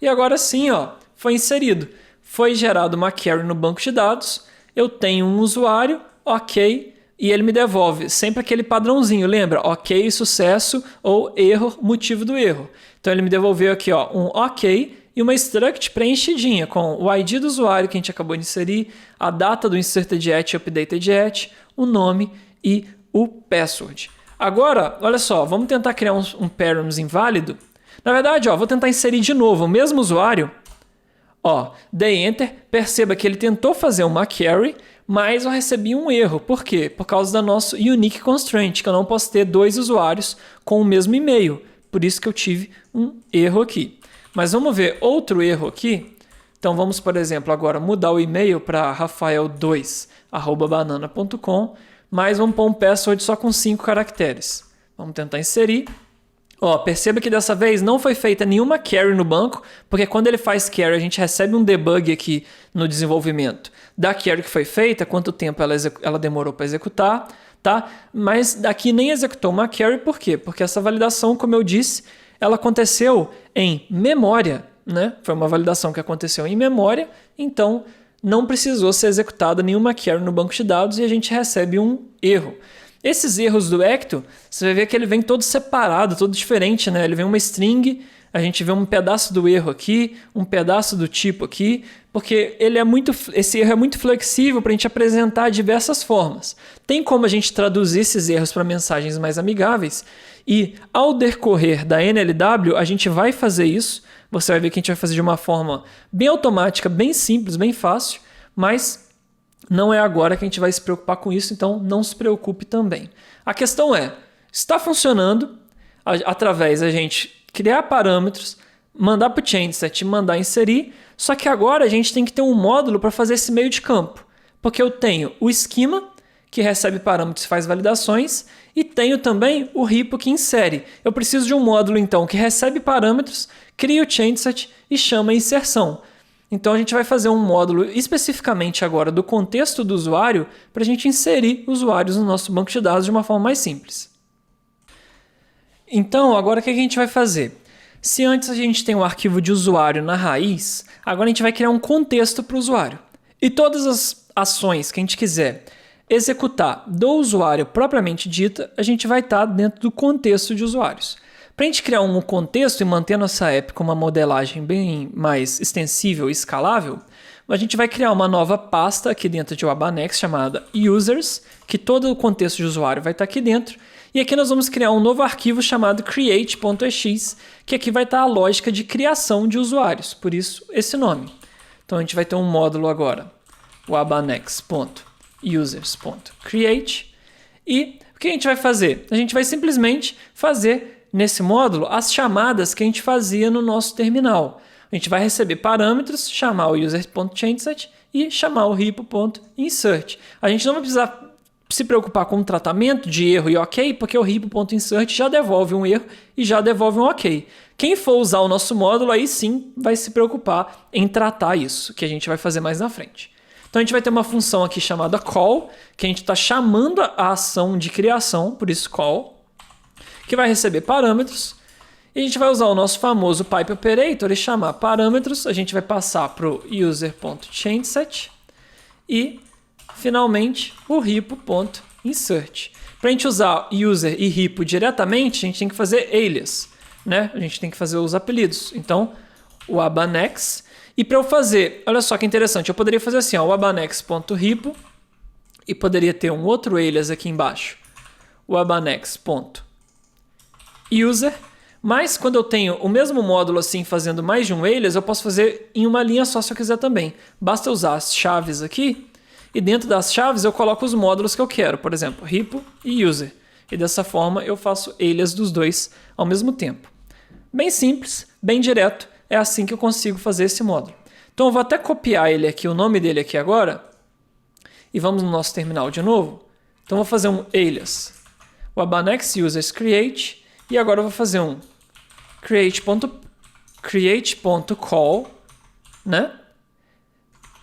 E agora sim, ó, foi inserido. Foi gerado uma query no banco de dados. Eu tenho um usuário, ok, e ele me devolve sempre aquele padrãozinho, lembra? Ok, sucesso ou erro, motivo do erro. Então ele me devolveu aqui, ó, um ok e uma struct preenchidinha com o ID do usuário que a gente acabou de inserir, a data do inserted at e updated at, o nome e o password. Agora, olha só, vamos tentar criar um params inválido. Na verdade, ó, vou tentar inserir de novo o mesmo usuário. Ó, dei enter, perceba que ele tentou fazer uma query, mas eu recebi um erro. Por quê? Por causa da nossa unique constraint, que eu não posso ter dois usuários com o mesmo e-mail. Por isso que eu tive um erro aqui. Mas vamos ver outro erro aqui. Então vamos, por exemplo, agora mudar o e-mail para rafael2@banana.com, mas vamos pôr um password só com 5 caracteres. Vamos tentar inserir. Ó, perceba que dessa vez não foi feita nenhuma query no banco, porque quando ele faz query a gente recebe um debug aqui no desenvolvimento da query que foi feita, quanto tempo ela demorou para executar, tá? Mas aqui nem executou uma query, por quê? Porque essa validação, como eu disse, ela aconteceu em memória, né? Foi uma validação que aconteceu em memória, então não precisou ser executada nenhuma query no banco de dados e a gente recebe um erro. Esses erros do Ecto, você vai ver que ele vem todo separado, todo diferente, né? Ele vem uma string, a gente vê um pedaço do erro aqui, um pedaço do tipo aqui, porque esse erro é muito flexível para a gente apresentar de diversas formas. Tem como a gente traduzir esses erros para mensagens mais amigáveis e ao decorrer da NLW a gente vai fazer isso. Você vai ver que a gente vai fazer de uma forma bem automática, bem simples, bem fácil. mas não é agora que a gente vai se preocupar com isso, então não se preocupe também. A questão é, está funcionando através da gente criar parâmetros, mandar para o changeset e mandar inserir, só que agora a gente tem que ter um módulo para fazer esse meio de campo, porque eu tenho o esquema, que recebe parâmetros e faz validações, e tenho também o repo que insere. Eu preciso de um módulo, então, que recebe parâmetros, cria o changeset e chama a inserção. Então a gente vai fazer um módulo especificamente agora do contexto do usuário para a gente inserir usuários no nosso banco de dados de uma forma mais simples. Então, agora o que a gente vai fazer? Se antes a gente tem um arquivo de usuário na raiz, agora a gente vai criar um contexto para o usuário. E todas as ações que a gente quiser executar do usuário propriamente dita, a gente vai estar dentro do contexto de usuários. Para a gente criar um contexto e manter nossa app com uma modelagem bem mais extensível e escalável, a gente vai criar uma nova pasta aqui dentro de Wabanex chamada Users, que todo o contexto de usuário vai estar aqui dentro. E aqui nós vamos criar um novo arquivo chamado create.ex, que aqui vai estar a lógica de criação de usuários, por isso esse nome. Então a gente vai ter um módulo agora, wabanex.users.create, e o que a gente vai fazer? A gente vai simplesmente fazer nesse módulo as chamadas que a gente fazia no nosso terminal. A gente vai receber parâmetros, chamar o user.changeset e chamar o repo.insert. A gente não vai precisar se preocupar com o tratamento de erro e ok, porque o repo.insert já devolve um erro e já devolve um ok. Quem for usar o nosso módulo, aí sim vai se preocupar em tratar isso, que a gente vai fazer mais na frente. Então a gente vai ter uma função aqui chamada call, que a gente está chamando a ação de criação, por isso call, que vai receber parâmetros. E a gente vai usar o nosso famoso pipe operator e chamar parâmetros. A gente vai passar para o user.changeset e finalmente o repo.insert. Para a gente usar user e repo diretamente, a gente tem que fazer alias, né? A gente tem que fazer os apelidos. Então, o Abanex. E para eu fazer, olha só que interessante, eu poderia fazer assim, o abanex.repo e poderia ter um outro alias aqui embaixo, o abanex.user. Mas quando eu tenho o mesmo módulo assim fazendo mais de um alias, eu posso fazer em uma linha só se eu quiser também. Basta usar as chaves aqui. E dentro das chaves eu coloco os módulos que eu quero, por exemplo, repo e user. E dessa forma eu faço alias dos dois ao mesmo tempo. Bem simples, bem direto, é assim que eu consigo fazer esse módulo. Então eu vou até copiar ele aqui, o nome dele aqui agora, e vamos no nosso terminal de novo. Então eu vou fazer um alias, o Abanex users create, e agora eu vou fazer um create.call, né?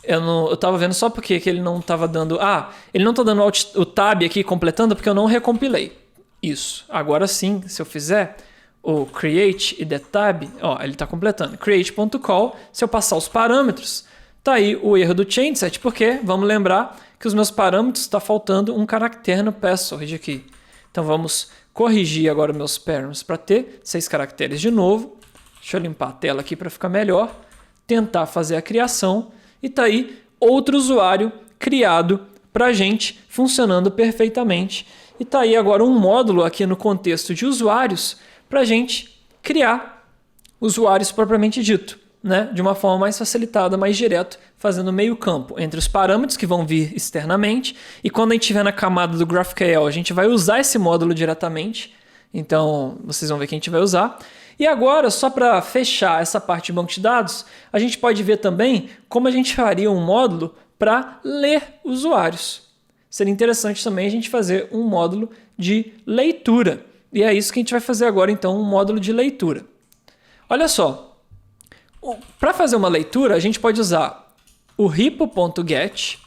Eu estava vendo só porque que ele não estava dando... ele não está dando o tab aqui completando porque eu não recompilei. Isso. Agora sim, se eu fizer o create e der tab, ele está completando. Create.call, se eu passar os parâmetros, tá aí o erro do changeset, porque vamos lembrar que os meus parâmetros está faltando um caractere no password aqui. Então vamos corrigir agora meus params para ter 6 caracteres de novo. Deixa eu limpar a tela aqui para ficar melhor. Tentar fazer a criação. E está aí outro usuário criado para a gente, funcionando perfeitamente. E está aí agora um módulo aqui no contexto de usuários para a gente criar usuários propriamente dito, né? De uma forma mais facilitada, mais direto, fazendo meio campo entre os parâmetros que vão vir externamente. E quando a gente estiver na camada do GraphQL, a gente vai usar esse módulo diretamente. Então, vocês vão ver que a gente vai usar. E agora, só para fechar essa parte de banco de dados, a gente pode ver também como a gente faria um módulo para ler usuários. Seria interessante também a gente fazer um módulo de leitura. E é isso que a gente vai fazer agora, então, um módulo de leitura. Olha só, para fazer uma leitura, a gente pode usar o repo.get.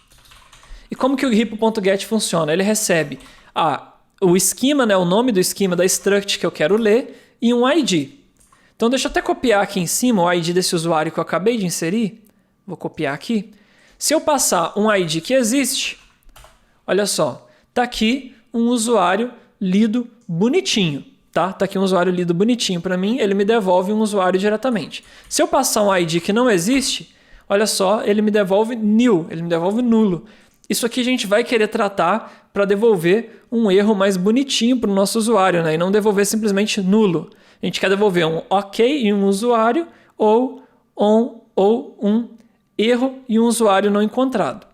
E como que o repo.get funciona? Ele recebe o esquema, né, o nome do esquema da struct que eu quero ler e um ID. Então deixa eu até copiar aqui em cima o ID desse usuário que eu acabei de inserir. Vou copiar aqui. Se eu passar um ID que existe, olha só, está aqui um usuário lido bonitinho. Tá aqui um usuário lido bonitinho para mim, ele me devolve um usuário diretamente. Se eu passar um ID que não existe, olha só, ele me devolve nil, ele me devolve nulo. Isso aqui a gente vai querer tratar para devolver um erro mais bonitinho para o nosso usuário, né? E não devolver simplesmente nulo. A gente quer devolver um OK em um usuário ou um erro e um usuário não encontrado.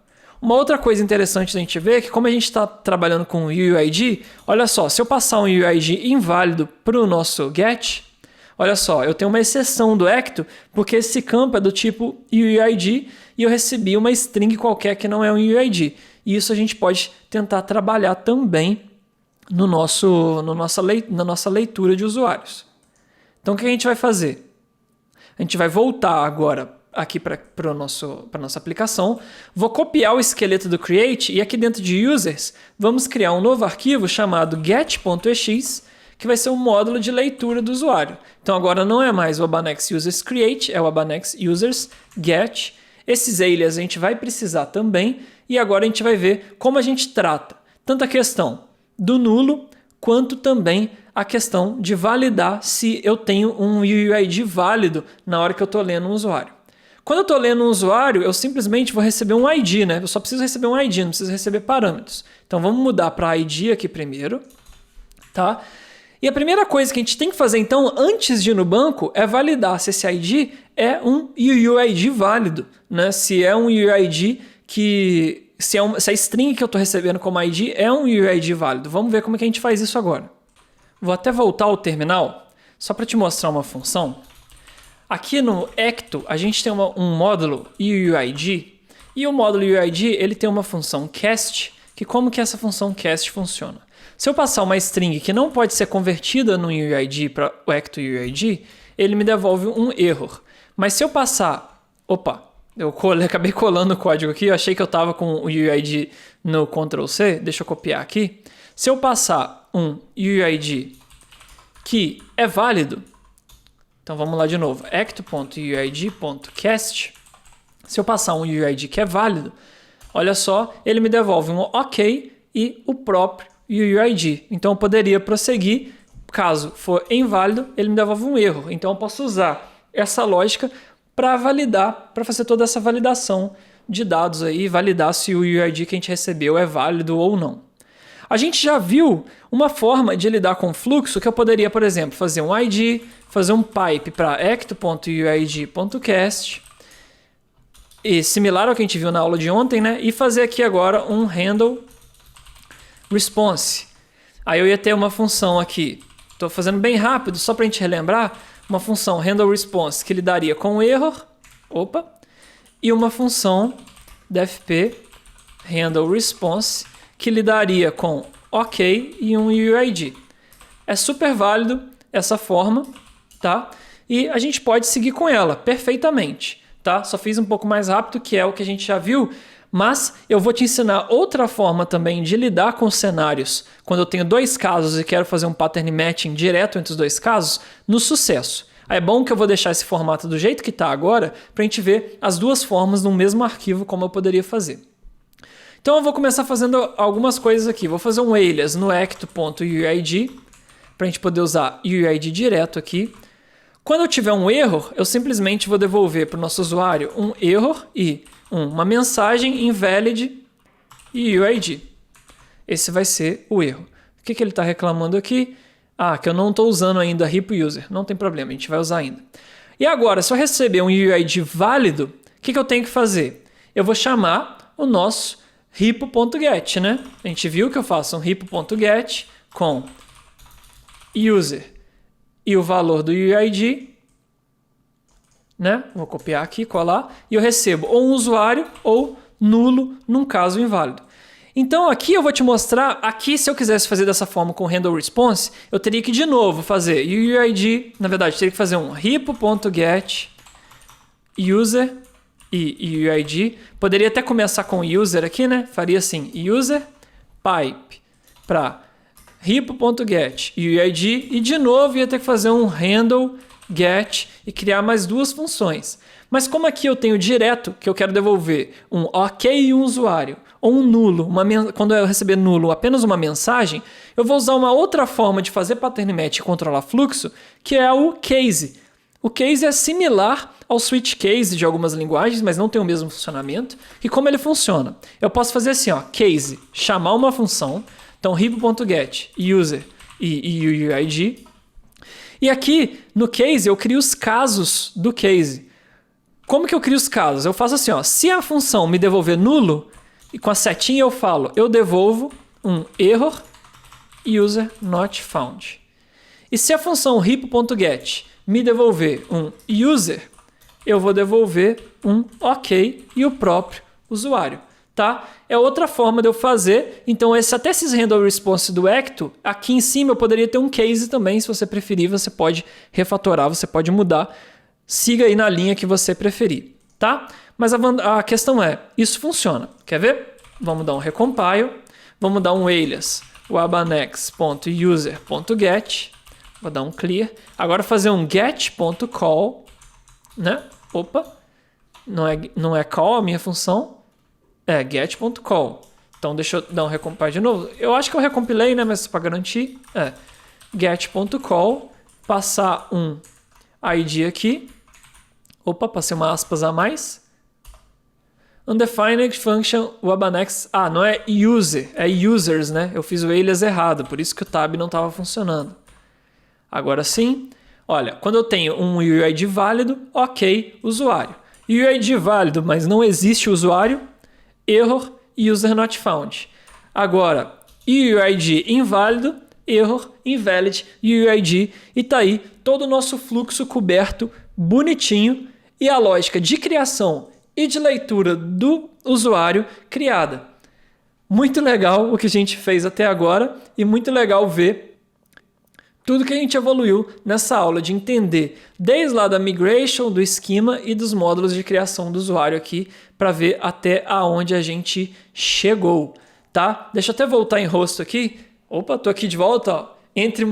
Uma outra coisa interessante da gente ver é que como a gente está trabalhando com UUID, olha só, se eu passar um UUID inválido para o nosso get, olha só, eu tenho uma exceção do Ecto, porque esse campo é do tipo UUID e eu recebi uma string qualquer que não é um UUID. E isso a gente pode tentar trabalhar também na nossa leitura de usuários. Então o que a gente vai fazer? A gente vai voltar agora aqui para a nossa aplicação, vou copiar o esqueleto do create e aqui dentro de users vamos criar um novo arquivo chamado get.ex, que vai ser um módulo de leitura do usuário. Então agora não é mais o Abanex Users Create, é o Abanex Users Get. Esses alias a gente vai precisar também e agora a gente vai ver como a gente trata tanto a questão do nulo quanto também a questão de validar se eu tenho um UUID válido na hora que eu estou lendo um usuário. Quando eu estou lendo um usuário, eu simplesmente vou receber um ID, né? Eu só preciso receber um ID, não preciso receber parâmetros. Então vamos mudar para ID aqui primeiro, tá? E a primeira coisa que a gente tem que fazer então, antes de ir no banco, é validar se esse ID é um UUID válido, né? Se é um UUID que... Se a string que eu estou recebendo como ID é um UUID válido. Vamos ver como é que a gente faz isso agora. Vou até voltar ao terminal, só para te mostrar uma função. Aqui no Ecto, a gente tem um módulo UUID, e o módulo UUID ele tem uma função cast, que como que essa função cast funciona? Se eu passar uma string que não pode ser convertida no UUID para o Ecto UUID, ele me devolve um error. Mas se eu passar... Opa, acabei colando o código aqui, eu achei que eu estava com o UUID no Ctrl+C, deixa eu copiar aqui. Se eu passar um UUID que é válido, então vamos lá de novo, ecto.uid.cast, se eu passar um UUID que é válido, olha só, ele me devolve um OK e o próprio UUID. Então eu poderia prosseguir, caso for inválido, ele me devolve um erro. Então eu posso usar essa lógica para validar, para fazer toda essa validação de dados aí, validar se o UUID que a gente recebeu é válido ou não. A gente já viu uma forma de lidar com fluxo que eu poderia, por exemplo, fazer um ID, fazer um pipe para ecto.uid.cast, e similar ao que a gente viu na aula de ontem, né? E fazer aqui agora um handle response. Aí eu ia ter uma função aqui, estou fazendo bem rápido, só para a gente relembrar, uma função handle response que lidaria com o error, e uma função dfp handle response que lidaria com OK e um UUID. É super válido essa forma, tá? E a gente pode seguir com ela perfeitamente, tá? Só fiz um pouco mais rápido, que é o que a gente já viu, mas eu vou te ensinar outra forma também de lidar com cenários quando eu tenho dois casos e quero fazer um pattern matching direto entre os dois casos no sucesso. É bom que eu vou deixar esse formato do jeito que está agora para a gente ver as duas formas no mesmo arquivo como eu poderia fazer. Então eu vou começar fazendo algumas coisas aqui. Vou fazer um alias no ecto.uid para a gente poder usar UUID direto aqui. Quando eu tiver um erro, eu simplesmente vou devolver para o nosso usuário um error e uma mensagem invalid UUID. Esse vai ser o erro. O que ele está reclamando aqui? Ah, que eu não estou usando ainda hip user. Não tem problema, a gente vai usar ainda. E agora, se eu receber um UUID válido, o que eu tenho que fazer? Eu vou chamar o nosso hip.get, né? A gente viu que eu faço um hip.get com user e o valor do UUID, né? Vou copiar aqui, colar, e eu recebo ou um usuário ou nulo num caso inválido. Então aqui eu vou te mostrar, aqui se eu quisesse fazer dessa forma com handle response, eu teria que de novo fazer UUID, na verdade, teria que fazer um hip.get user e UUID. Poderia até começar com user aqui, né? Faria assim, user pipe para hip.get UUID e de novo ia ter que fazer um handle get e criar mais duas funções. Mas como aqui eu tenho direto que eu quero devolver um OK e um usuário, ou um nulo, quando eu receber nulo apenas uma mensagem, eu vou usar uma outra forma de fazer pattern match e controlar fluxo, que é o case. O case é similar ao switch case de algumas linguagens, mas não tem o mesmo funcionamento. E como ele funciona? Eu posso fazer assim, ó, case, chamar uma função, então hip.get, user e UUID. E aqui no case eu crio os casos do case. como que eu crio os casos? Eu faço assim, ó, se a função me devolver nulo, e com a setinha eu falo, eu devolvo um error user not found. E se a função repo.get me devolver um user, eu vou devolver um ok e o próprio usuário, tá? É outra forma de eu fazer. Então, até esses handle response do Ecto, aqui em cima eu poderia ter um case também, se você preferir, você pode refatorar, você pode mudar. Siga aí na linha que você preferir, tá? Mas a questão é, isso funciona. Quer ver? Vamos dar um recompile, vamos dar um alias wabanex.user.get, vou dar um clear. Agora fazer um get.call, né? Opa, não é call a minha função, é get.call. Então deixa eu dar um recompile de novo. Eu acho que eu recompilei, né? Mas para garantir, get.call, passar um ID aqui. Opa, passei uma aspas a mais. Undefined function wabanex. Ah, não é user, é users, né? Eu fiz o alias errado, por isso que o tab não estava funcionando. Agora sim, olha, quando eu tenho um UID válido, ok, usuário. UID válido, mas não existe usuário, error, user not found. Agora, UID inválido, error, invalid, UID, e tá aí todo o nosso fluxo coberto, bonitinho, e a lógica de criação e de leitura do usuário criada. Muito legal o que a gente fez até agora e muito legal ver tudo que a gente evoluiu nessa aula de entender desde lá da migration, do esquema e dos módulos de criação do usuário aqui para ver até aonde a gente chegou, tá? Deixa eu até voltar em rosto aqui. Opa, tô aqui de volta, ó. Entre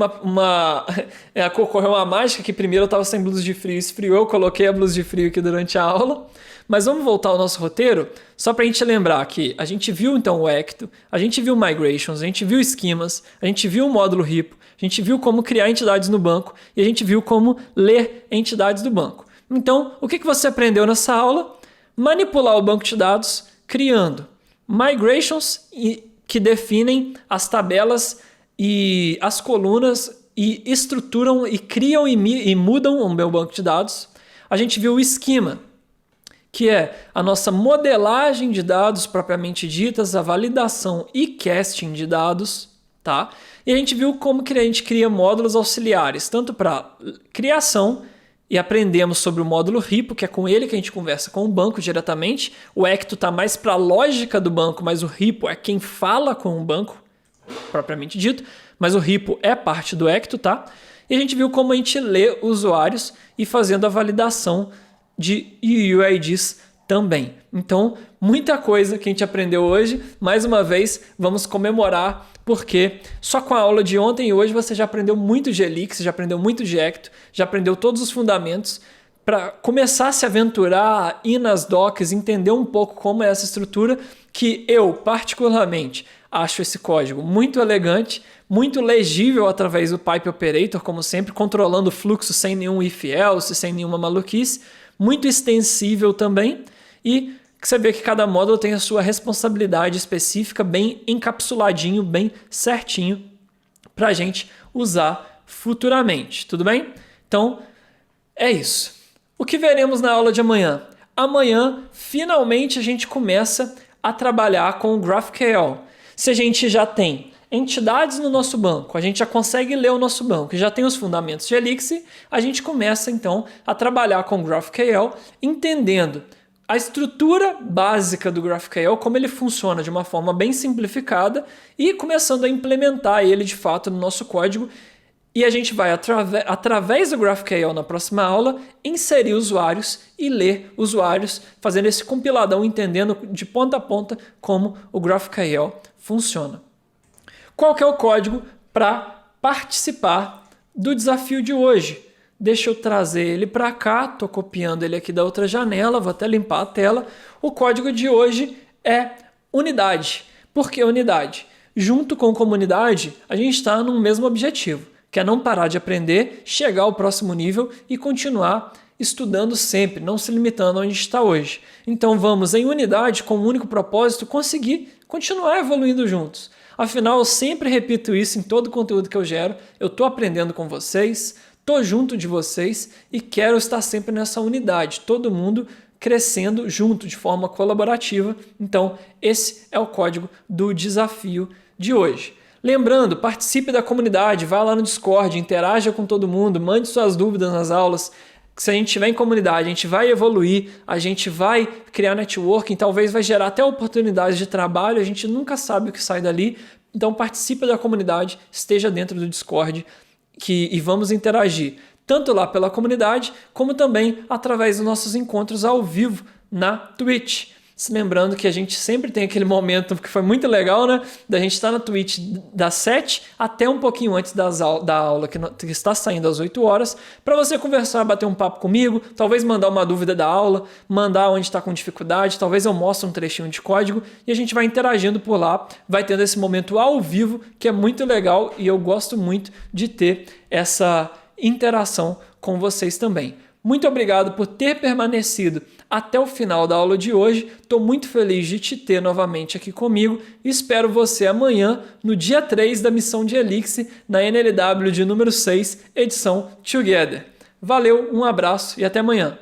ocorreu uma mágica que primeiro eu estava sem blusa de frio, esfriou, eu coloquei a blusa de frio aqui durante a aula. Mas vamos voltar ao nosso roteiro, só para a gente lembrar que a gente viu então o Ecto, a gente viu migrations, a gente viu esquemas, a gente viu o módulo repo, a gente viu como criar entidades no banco e a gente viu como ler entidades do banco. Então, o que você aprendeu nessa aula? Manipular o banco de dados criando migrations que definem as tabelas e as colunas e estruturam e criam e mudam o meu banco de dados. A gente viu o esquema, que é a nossa modelagem de dados propriamente ditas, a validação e casting de dados, tá? E a gente viu como que a gente cria módulos auxiliares, tanto para criação, e aprendemos sobre o módulo repo, que é com ele que a gente conversa com o banco diretamente. O Ecto está mais para a lógica do banco, mas o repo é quem fala com o banco, propriamente dito, mas o repo é parte do Ecto, tá? E a gente viu como a gente lê usuários e fazendo a validação de UIDs também. Então, muita coisa que a gente aprendeu hoje. Mais uma vez, vamos comemorar, porque só com a aula de ontem e hoje você já aprendeu muito de Elixir, já aprendeu muito de Ecto, já aprendeu todos os fundamentos para começar a se aventurar, ir nas docs, entender um pouco como é essa estrutura, que eu, particularmente, acho esse código muito elegante, muito legível através do Pipe Operator, como sempre, controlando o fluxo sem nenhum if-else, sem nenhuma maluquice, muito extensível também, e você vê que cada módulo tem a sua responsabilidade específica, bem encapsuladinho, bem certinho, para a gente usar futuramente, tudo bem? Então, é isso. O que veremos na aula de amanhã? Amanhã, finalmente, a gente começa a trabalhar com o GraphQL. Se a gente já tem entidades no nosso banco, a gente já consegue ler o nosso banco e já tem os fundamentos de Elixir, a gente começa então a trabalhar com o GraphQL, entendendo a estrutura básica do GraphQL, como ele funciona de uma forma bem simplificada e começando a implementar ele de fato no nosso código. E a gente vai, através do GraphQL na próxima aula, inserir usuários e ler usuários, fazendo esse compiladão, entendendo de ponta a ponta como o GraphQL funciona. Qual que é o código para participar do desafio de hoje? Deixa eu trazer ele para cá, estou copiando ele aqui da outra janela, vou até limpar a tela. O código de hoje é unidade. Por que unidade? Junto com comunidade, a gente está no mesmo objetivo, que é não parar de aprender, chegar ao próximo nível e continuar estudando sempre, não se limitando onde está hoje. Então vamos, em unidade, com um único propósito, conseguir continuar evoluindo juntos. Afinal, eu sempre repito isso em todo o conteúdo que eu gero, eu estou aprendendo com vocês, Tô junto de vocês e quero estar sempre nessa unidade, todo mundo crescendo junto de forma colaborativa. Então, esse é o código do desafio de hoje. Lembrando, participe da comunidade, vá lá no Discord, interaja com todo mundo, mande suas dúvidas nas aulas. Se a gente estiver em comunidade, a gente vai evoluir, a gente vai criar networking, talvez vai gerar até oportunidades de trabalho, a gente nunca sabe o que sai dali. Então participe da comunidade, esteja dentro do Discord e vamos interagir, tanto lá pela comunidade, como também através dos nossos encontros ao vivo na Twitch. Se lembrando que a gente sempre tem aquele momento que foi muito legal, né? Da gente estar na Twitch das 7 até um pouquinho antes da aula, que está saindo às 8 horas, para você conversar, bater um papo comigo, talvez mandar uma dúvida da aula, mandar onde está com dificuldade, talvez eu mostre um trechinho de código e a gente vai interagindo por lá, vai tendo esse momento ao vivo, que é muito legal e eu gosto muito de ter essa interação com vocês também. Muito obrigado por ter permanecido até o final da aula de hoje. Estou muito feliz de te ter novamente aqui comigo e espero você amanhã, no dia 3 da missão de Elixir, na NLW de número 6, edição Together. Valeu, um abraço e até amanhã.